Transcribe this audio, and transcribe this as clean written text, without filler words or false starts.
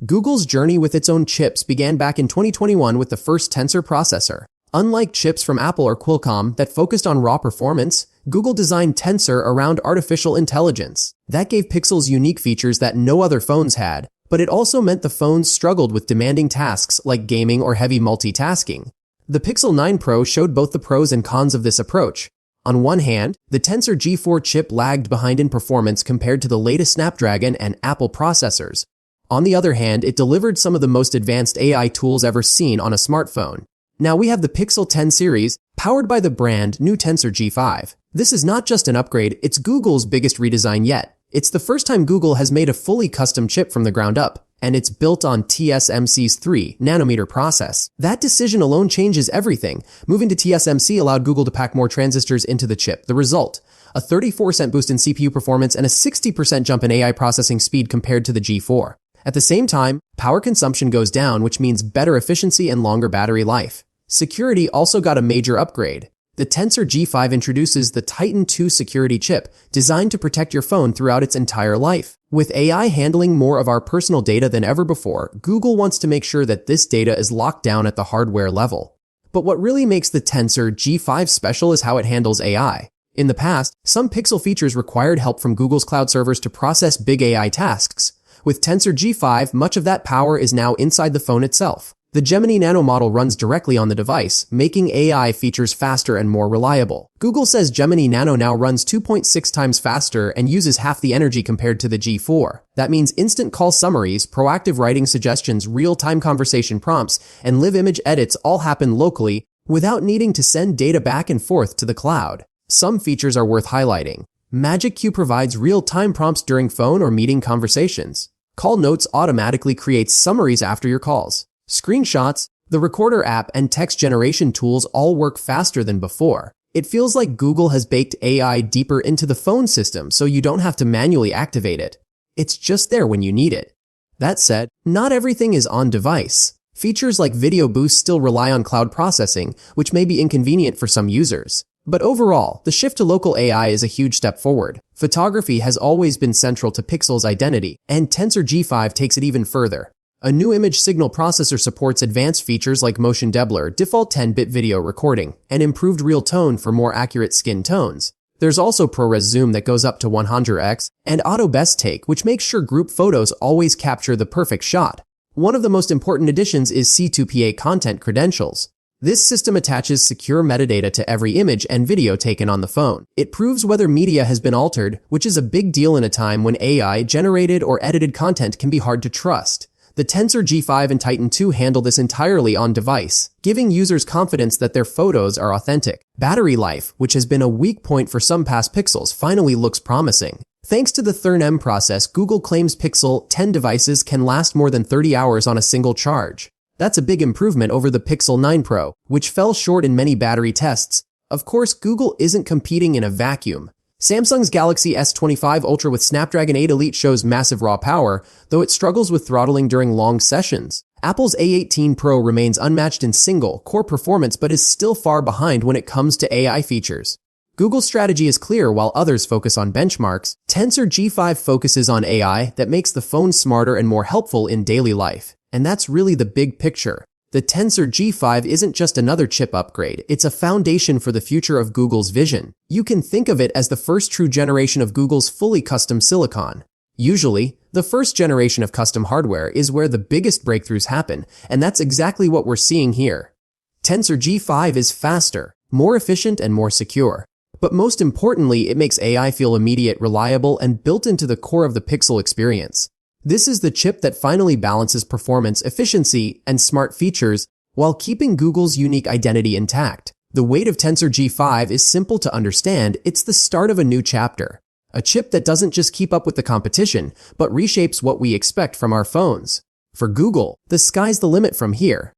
Google's journey with its own chips began back in 2021 with the first Tensor processor. Unlike chips from Apple or Qualcomm that focused on raw performance, Google designed Tensor around artificial intelligence. That gave Pixels unique features that no other phones had, but it also meant the phones struggled with demanding tasks like gaming or heavy multitasking. The Pixel 9 Pro showed both the pros and cons of this approach. On one hand, the Tensor G4 chip lagged behind in performance compared to the latest Snapdragon and Apple processors. On the other hand, it delivered some of the most advanced AI tools ever seen on a smartphone. Now we have the Pixel 10 series, powered by the brand new Tensor G5. This is not just an upgrade, it's Google's biggest redesign yet. It's the first time Google has made a fully custom chip from the ground up, and it's built on TSMC's 3nm process. That decision alone changes everything. Moving to TSMC allowed Google to pack more transistors into the chip. The result, a 34% boost in CPU performance and a 60% jump in AI processing speed compared to the G4. At the same time, power consumption goes down, which means better efficiency and longer battery life. Security also got a major upgrade. The Tensor G5 introduces the Titan 2 security chip, designed to protect your phone throughout its entire life. With AI handling more of our personal data than ever before, Google wants to make sure that this data is locked down at the hardware level. But what really makes the Tensor G5 special is how it handles AI. In the past, some Pixel features required help from Google's cloud servers to process big AI tasks. With Tensor G5, much of that power is now inside the phone itself. The Gemini Nano model runs directly on the device, making AI features faster and more reliable. Google says Gemini Nano now runs 2.6 times faster and uses half the energy compared to the G4. That means instant call summaries, proactive writing suggestions, real-time conversation prompts, and live image edits all happen locally without needing to send data back and forth to the cloud. Some features are worth highlighting. Magic Queue provides real-time prompts during phone or meeting conversations. Call Notes automatically creates summaries after your calls. Screenshots, the Recorder app, and text generation tools all work faster than before. It feels like Google has baked AI deeper into the phone system so you don't have to manually activate it. It's just there when you need it. That said, not everything is on device. Features like Video Boost still rely on cloud processing, which may be inconvenient for some users. But overall, the shift to local AI is a huge step forward. Photography has always been central to Pixel's identity, and Tensor G5 takes it even further. A new image signal processor supports advanced features like motion deblur, default 10-bit video recording, and improved real tone for more accurate skin tones. There's also ProRes zoom that goes up to 100x, and auto best take, which makes sure group photos always capture the perfect shot. One of the most important additions is C2PA content credentials. This system attaches secure metadata to every image and video taken on the phone. It proves whether media has been altered, which is a big deal in a time when AI-generated or edited content can be hard to trust. The Tensor G5 and Titan 2 handle this entirely on device, giving users confidence that their photos are authentic. Battery life, which has been a weak point for some past Pixels, finally looks promising. Thanks to the 3nm process, Google claims Pixel 10 devices can last more than 30 hours on a single charge. That's a big improvement over the Pixel 9 Pro, which fell short in many battery tests. Of course, Google isn't competing in a vacuum. Samsung's Galaxy S25 Ultra with Snapdragon 8 Elite shows massive raw power, though it struggles with throttling during long sessions. Apple's A18 Pro remains unmatched in single-core performance but is still far behind when it comes to AI features. Google's strategy is clear while others focus on benchmarks. Tensor G5 focuses on AI that makes the phone smarter and more helpful in daily life. And that's really the big picture. The Tensor G5 isn't just another chip upgrade, it's a foundation for the future of Google's vision. You can think of it as the first true generation of Google's fully custom silicon. Usually, the first generation of custom hardware is where the biggest breakthroughs happen, and that's exactly what we're seeing here. Tensor G5 is faster, more efficient, and more secure. But most importantly, it makes AI feel immediate, reliable, and built into the core of the Pixel experience. This is the chip that finally balances performance, efficiency, and smart features while keeping Google's unique identity intact. The weight of Tensor G5 is simple to understand. It's the start of a new chapter. A chip that doesn't just keep up with the competition, but reshapes what we expect from our phones. For Google, the sky's the limit from here.